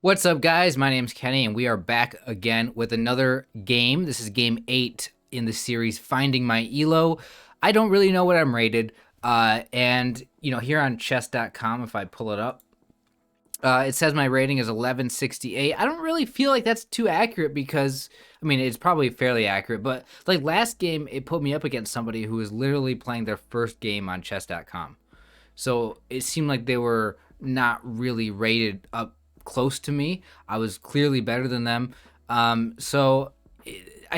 What's up, guys? My name's Kenny, and we are back again with another game. This is game 8 in the series Finding My Elo. I don't really know what I'm rated. Here on chess.com, if I pull it up, it says my rating is 1168. I don't really feel like that's too accurate because, I mean, it's probably fairly accurate, but like last game, it put me up against somebody who was literally playing their first game on chess.com. So it seemed like they were not really rated up close to me. I was clearly better than them. I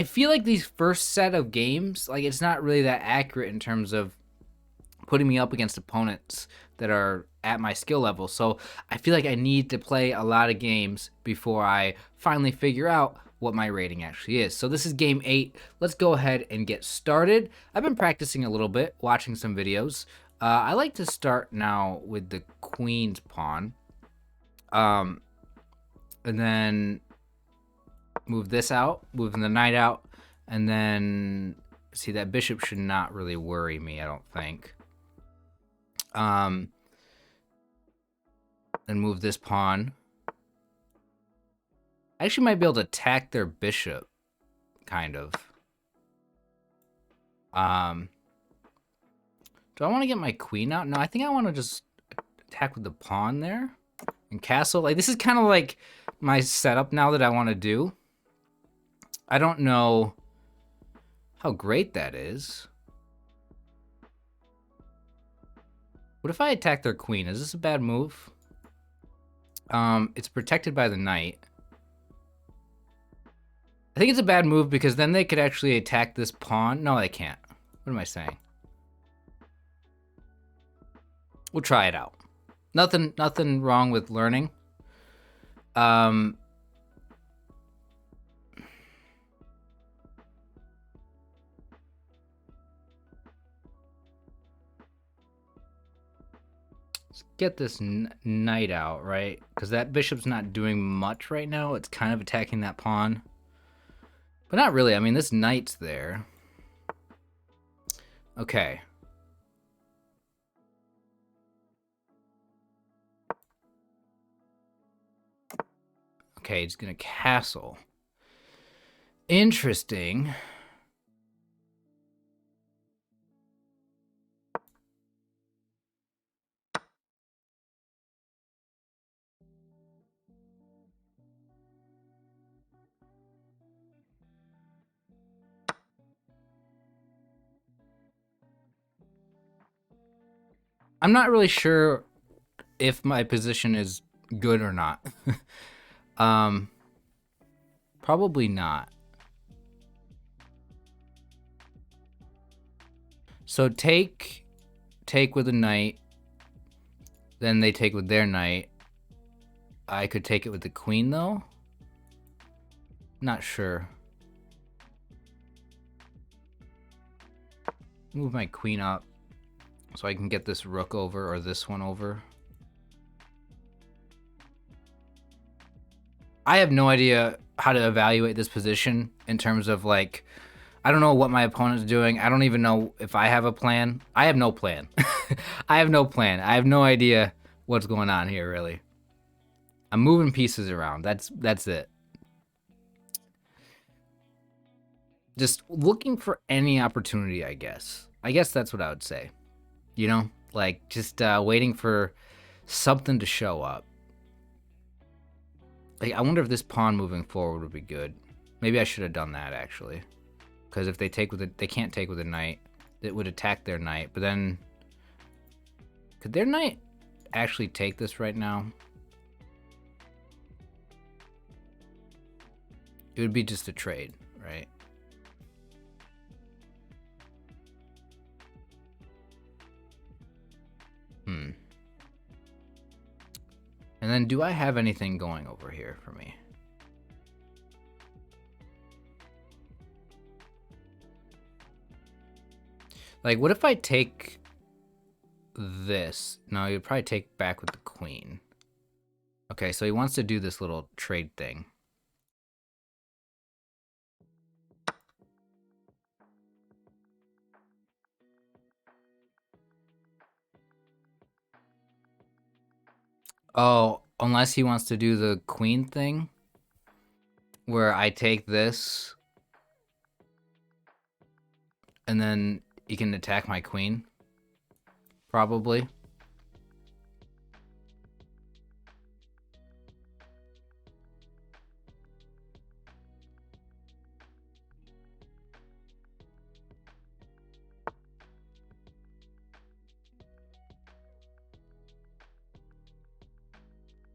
feel like these first set of games, like it's not really that accurate in terms of putting me up against opponents that are at my skill level. So I feel like I need to play a lot of games before I finally figure out what my rating actually is. So this is game 8. Let's go ahead and get started. I've been practicing a little bit, watching some videos. I like to start now with the queen's pawn. Um, and then move this out, moving the knight out, and then see that bishop should not really worry me, I don't think. Then move this pawn. I actually might be able to attack their bishop, kind of. Do I want to get my queen out? No, I think I want to just attack with the pawn there and castle. Like, this is kind of like my setup now that I want to do. I don't know how great that is. What if I attack their queen? Is this a bad move? It's protected by the knight. I think it's a bad move because then they could actually attack this pawn. No, they can't. What am I saying? We'll try it out. Nothing wrong with learning. Let's get this knight out, right? Because that bishop's not doing much right now. It's kind of attacking that pawn. But not really. I mean, this knight's there. Okay. Okay, he's gonna castle. Interesting. I'm not really sure if my position is good or not. Probably not. So take with a knight, then they take with their knight. I could take it with the queen though. Not sure. Move my queen up so I can get this rook over or this one over. I have no idea how to evaluate this position in terms of like, I don't know what my opponent's doing. I don't even know if I have a plan. I have no plan. I have no plan. I have no idea what's going on here, really. I'm moving pieces around. That's it. Just looking for any opportunity, I guess. I guess that's what I would say. You know, like just waiting for something to show up. Like, I wonder if this pawn moving forward would be good. Maybe I should have done that actually, because if they take with it, they can't take with a knight. It would attack their knight, but then could their knight actually take this right now? It would be just a trade, right? And then do I have anything going over here for me? Like, what if I take this? No, you'd probably take back with the queen. Okay, so he wants to do this little trade thing. Oh, Unless he wants to do the queen thing, where I take this, and then he can attack my queen. Probably.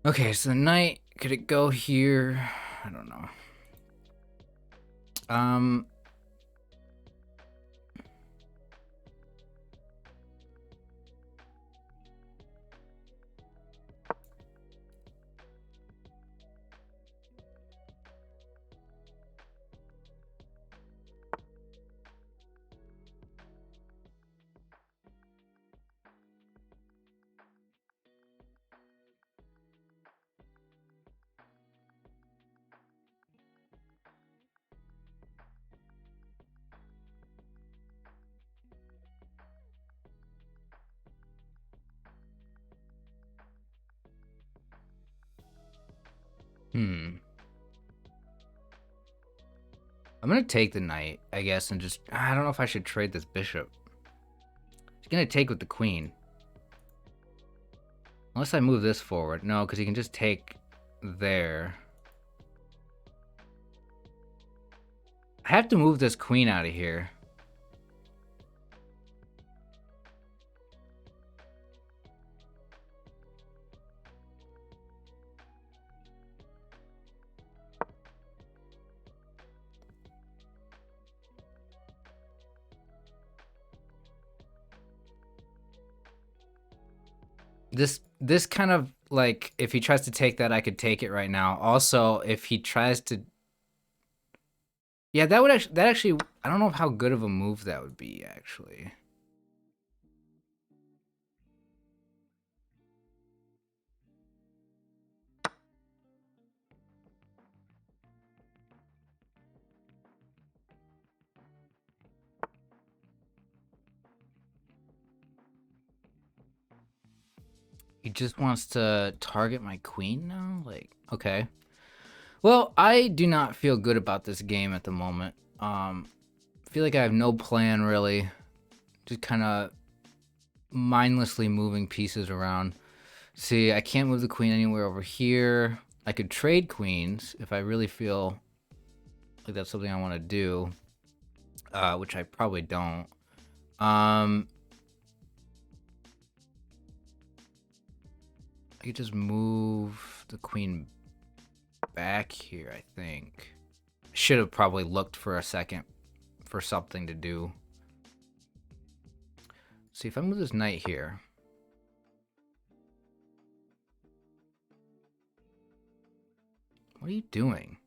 Okay, so the knight, could it go here? I don't know. I'm gonna take the knight, I guess, and just... I don't know if I should trade this bishop. He's gonna take with the queen. Unless I move this forward. No, because he can just take there. I have to move this queen out of here. This kind of, like, if he tries to take that, I could take it right now. Also, if he tries to... Yeah, that actually, I don't know how good of a move that would be, actually. He just wants to target my queen now? Like, okay. Well, I do not feel good about this game at the moment. Feel like I have no plan, really. Just kind of mindlessly moving pieces around. See, I can't move the queen anywhere over here. I could trade queens if I really feel like that's something I want to do, which I probably don't. I could just move the queen back here, I think. Should have probably looked for a second for something to do. See, if I move this knight here. What are you doing?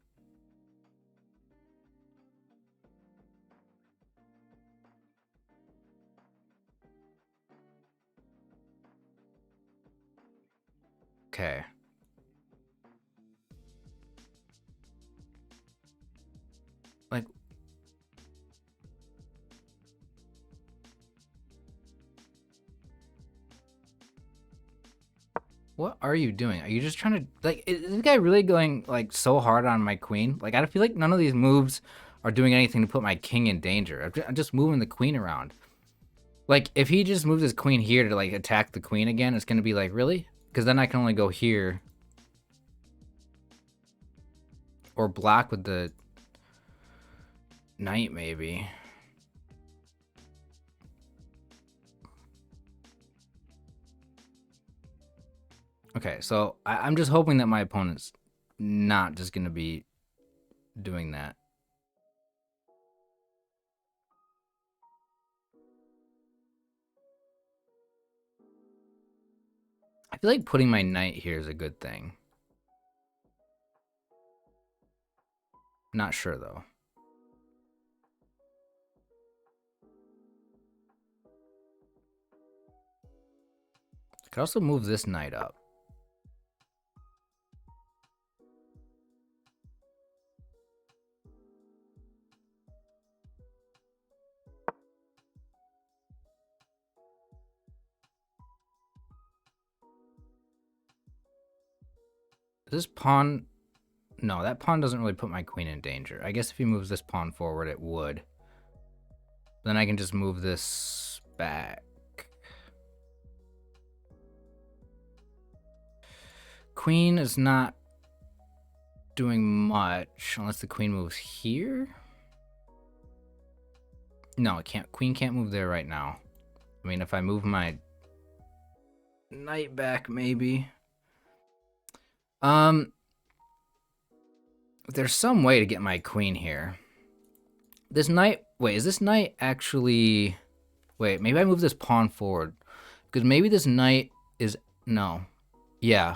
Okay. Like, what are you doing? Are you just trying to, like, is this guy really going, like, so hard on my queen? Like, I feel like none of these moves are doing anything to put my king in danger. I'm just moving the queen around. Like, if he just moves his queen here to, like, attack the queen again, it's gonna be like, really? Because then I can only go here. Or block with the knight, maybe. Okay, so I'm just hoping that my opponent's not just gonna be doing that. I feel like putting my knight here is a good thing. Not sure, though. I could also move this knight up. This pawn... No, that pawn doesn't really put my queen in danger. I guess if he moves this pawn forward, it would. Then I can just move this back. Queen is not doing much unless the queen moves here. No, it can't. Queen can't move there right now. I mean, if I move my knight back, maybe. There's some way to get my queen here. This knight... Wait, is this knight actually... Wait, maybe I move this pawn forward. Because maybe this knight is... No. Yeah.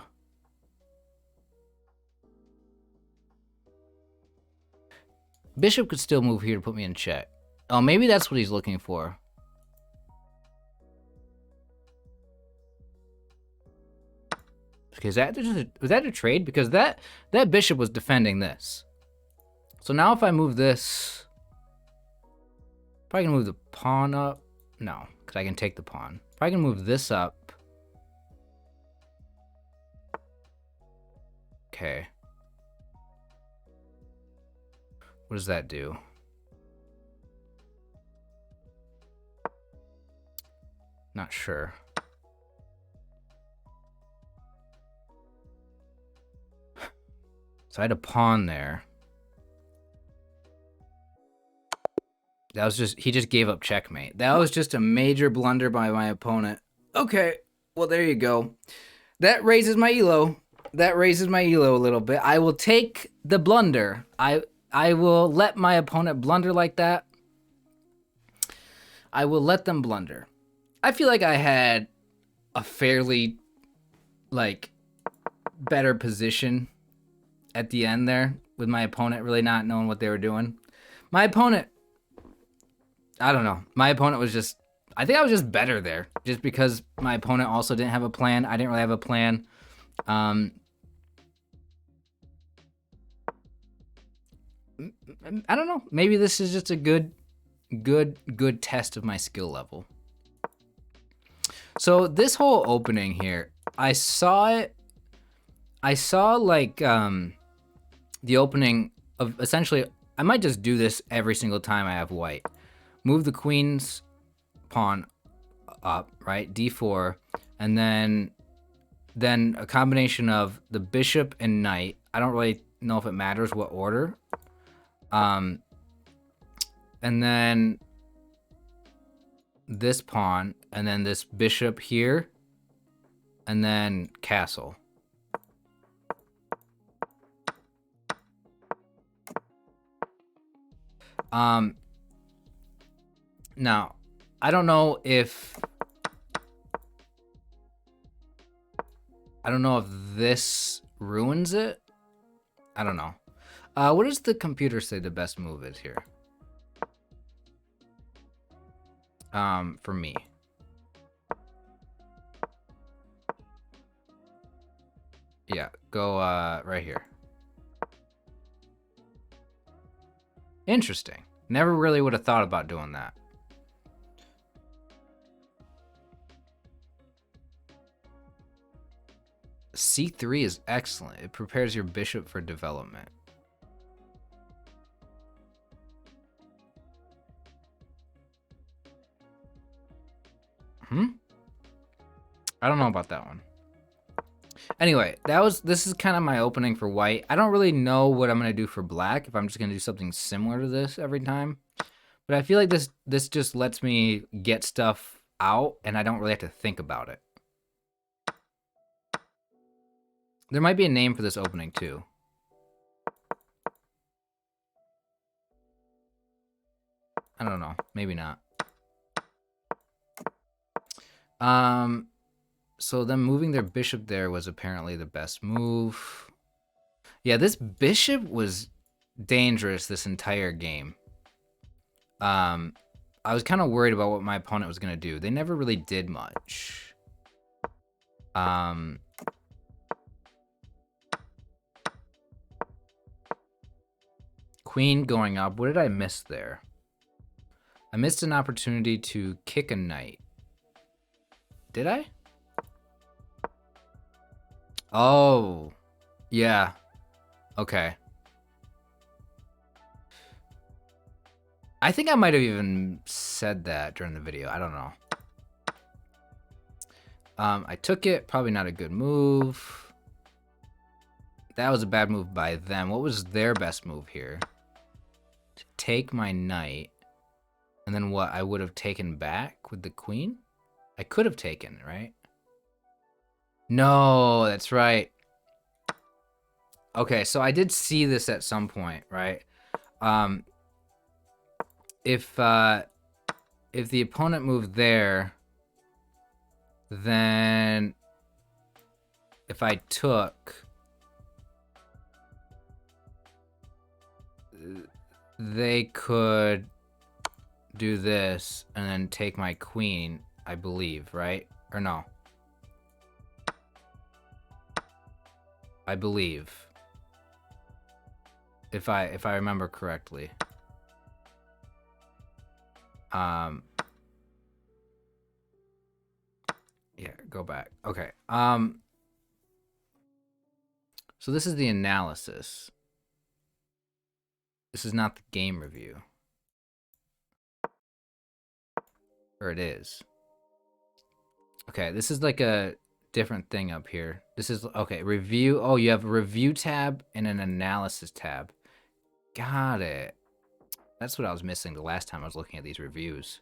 Bishop could still move here to put me in check. Oh, maybe that's what he's looking for. Okay, was that a trade? Because that bishop was defending this. So now if I move this... Probably gonna move the pawn up. No, because I can take the pawn. Probably gonna move this up. Okay. What does that do? Not sure. So I had a pawn there. That was just... He just gave up checkmate. That was just a major blunder by my opponent. Okay, well, there you go. That raises my elo. That raises my elo a little bit. I will take the blunder. I will let my opponent blunder like that. I will let them blunder. I feel like I had a fairly, like, better position at the end there with my opponent really not knowing what they were doing. My opponent, I don't know. My opponent was just, I think I was just better there just because my opponent also didn't have a plan. I didn't really have a plan. I don't know. Maybe this is just a good test of my skill level. So this whole opening here, I saw it. I saw like the opening of essentially. I might just do this every single time I have white. Move the queen's pawn up, right? D4, and then a combination of the bishop and knight. I don't really know if it matters what order. And then this pawn, and then this bishop here, and then castle. Now, I don't know if this ruins it. I don't know. What does the computer say the best move is here? For me. Yeah, go right here. Interesting. Never really would have thought about doing that. C3 is excellent. It prepares your bishop for development. I don't know about that one. Anyway, this is kind of my opening for white. I don't really know what I'm going to do for black, if I'm just going to do something similar to this every time. But I feel like this just lets me get stuff out, and I don't really have to think about it. There might be a name for this opening, too. I don't know. Maybe not. So them moving their bishop there was apparently the best move. Yeah, this bishop was dangerous this entire game. I was kind of worried about what my opponent was going to do. They never really did much. Queen going up. What did I miss there? I missed an opportunity to kick a knight. Did I? Oh. Yeah. Okay. I think I might have even said that during the video. I don't know. I took it. Probably not a good move. That was a bad move by them. What was their best move here? To take my knight. And then what? I would have taken back with the queen? I could have taken, right? No, that's right. Okay, so I did see this at some point, right? If the opponent moved there, then if I took, they could do this and then take my queen, I believe, right? Or no? I believe. If I remember correctly. Yeah, go back. Okay. So this is the analysis. This is not the game review. Or it is. Okay, this is like a different thing up here. This is, okay, review. Oh, you have a review tab and an analysis tab. Got it. That's what I was missing the last time I was looking at these reviews.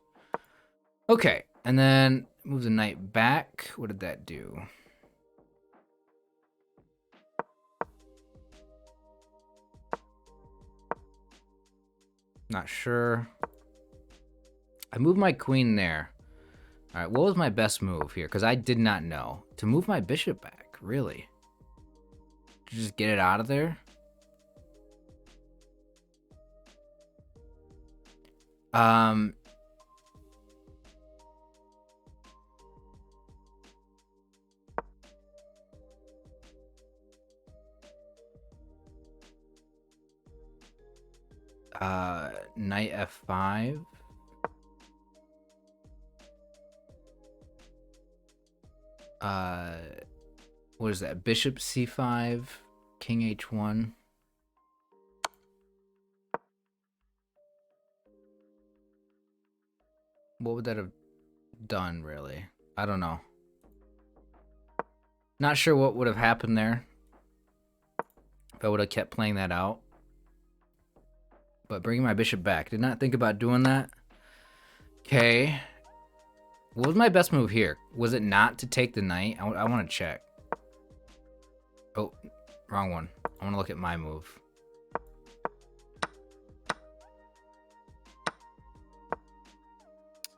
Okay, and then move the knight back. What did that do? Not sure. I moved my queen there. All right, what was my best move here? Because I did not know. To move my bishop back, really? To just get it out of there? Knight f5. What is that? Bishop c5, king h1. What would that have done, really? I don't know. Not sure what would have happened there if I would have kept playing that out. But bringing my bishop back. Did not think about doing that. Okay. What was my best move here? Was it not to take the knight? I want to check. Oh, wrong one. I want to look at my move.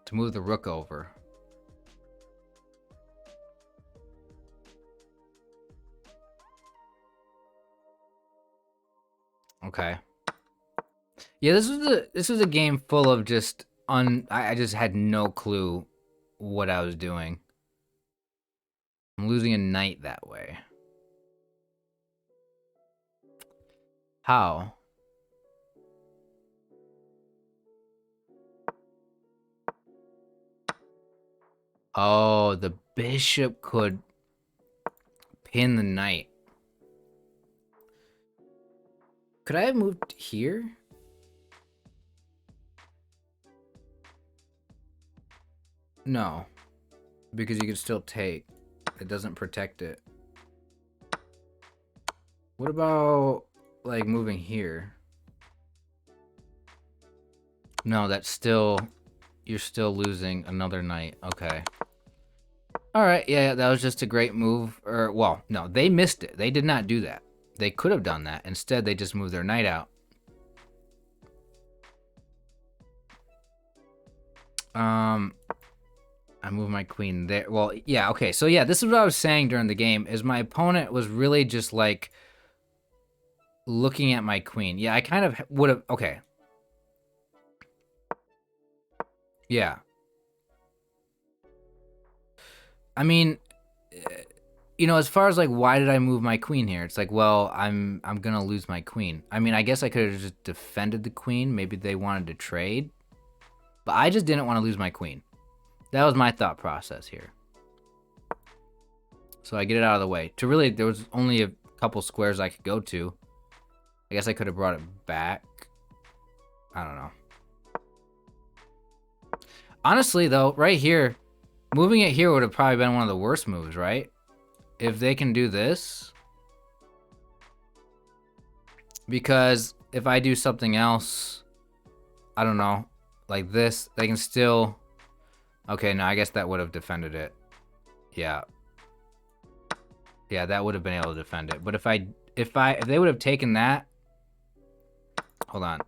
To move the rook over. Okay. Yeah, this was a game full of just I just had no clue what I was doing. I'm losing a knight that way. How? Oh, the bishop could pin the knight. Could I have moved here? No, because you can still take. It doesn't protect it. What about, like, moving here? No, that's still... You're still losing another knight. Okay. Alright, yeah, that was just a great move. Or, well, no, they missed it. They did not do that. They could have done that. Instead, they just moved their knight out. I moved my queen there. Well, yeah, okay. So, yeah, this is what I was saying during the game, is my opponent was really just, like, looking at my queen. Yeah, I kind of would have... Okay. Yeah. I mean, you know, as far as, like, why did I move my queen here? It's like, well, I'm gonna lose my queen. I mean, I guess I could have just defended the queen. Maybe they wanted to trade. But I just didn't want to lose my queen. That was my thought process here. So I get it out of the way. To really, there was only a couple squares I could go to. I guess I could have brought it back. I don't know. Honestly, though, right here, moving it here would have probably been one of the worst moves, right? If they can do this. Because if I do something else, I don't know, like this, they can still... Okay, no, I guess that would have defended it. Yeah. Yeah, that would have been able to defend it. But if they would have taken that... Hold on.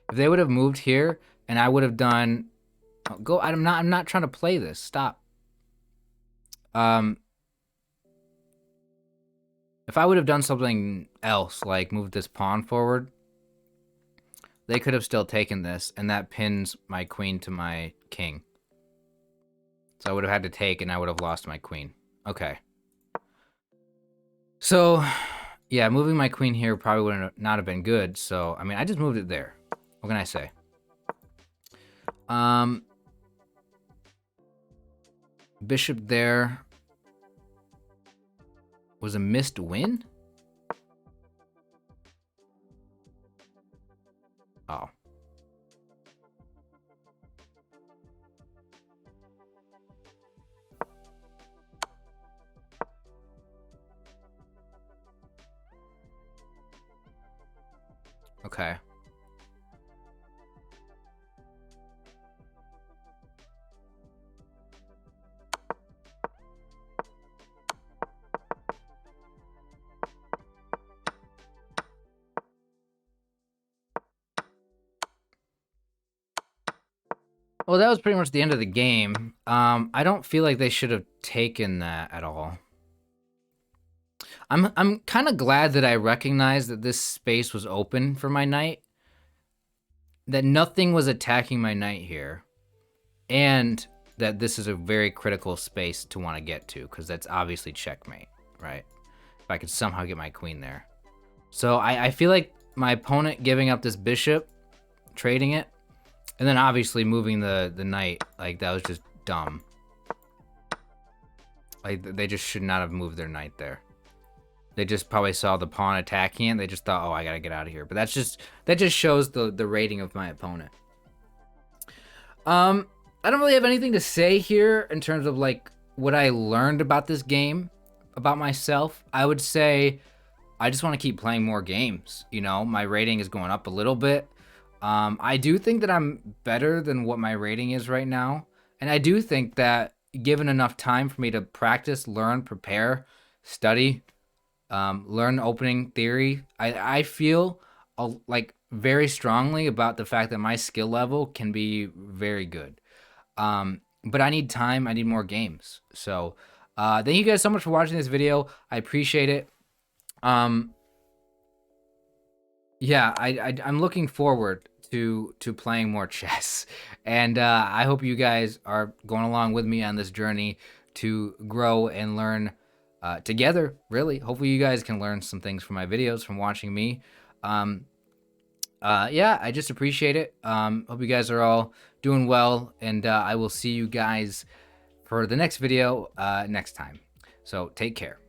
If they would have moved here, and I would have done... Oh, I'm not trying to play this. Stop. If I would have done something else, like moved this pawn forward, they could have still taken this, and that pins my queen to my king. So I would have had to take, and I would have lost my queen. Okay. So, yeah, moving my queen here probably would not have been good. So, I mean, I just moved it there. What can I say? Bishop there was a missed win? Oh. Okay. Well, that was pretty much the end of the game. I don't feel like they should have taken that at all. I'm kind of glad that I recognized that this space was open for my knight. That nothing was attacking my knight here. And that this is a very critical space to want to get to, because that's obviously checkmate, right? If I could somehow get my queen there. So I feel like my opponent giving up this bishop, trading it, and then obviously moving the knight, like that was just dumb. Like they just should not have moved their knight there. They just probably saw the pawn attacking it. They just thought, oh, I gotta get out of here. But that just shows the rating of my opponent. I don't really have anything to say here in terms of like what I learned about this game, about myself. I would say I just want to keep playing more games. You know, my rating is going up a little bit. I do think that I'm better than what my rating is right now. And I do think that given enough time for me to practice, learn, prepare, study, learn opening theory, I feel like very strongly about the fact that my skill level can be very good. But I need time. I need more games. So thank you guys so much for watching this video. I appreciate it. Yeah, I'm looking forward to playing more chess, and I hope you guys are going along with me on this journey to grow and learn together. Really, hopefully you guys can learn some things from my videos, from watching me. Yeah, I just appreciate it. Hope you guys are all doing well, and I will see you guys for the next video next time. So take care.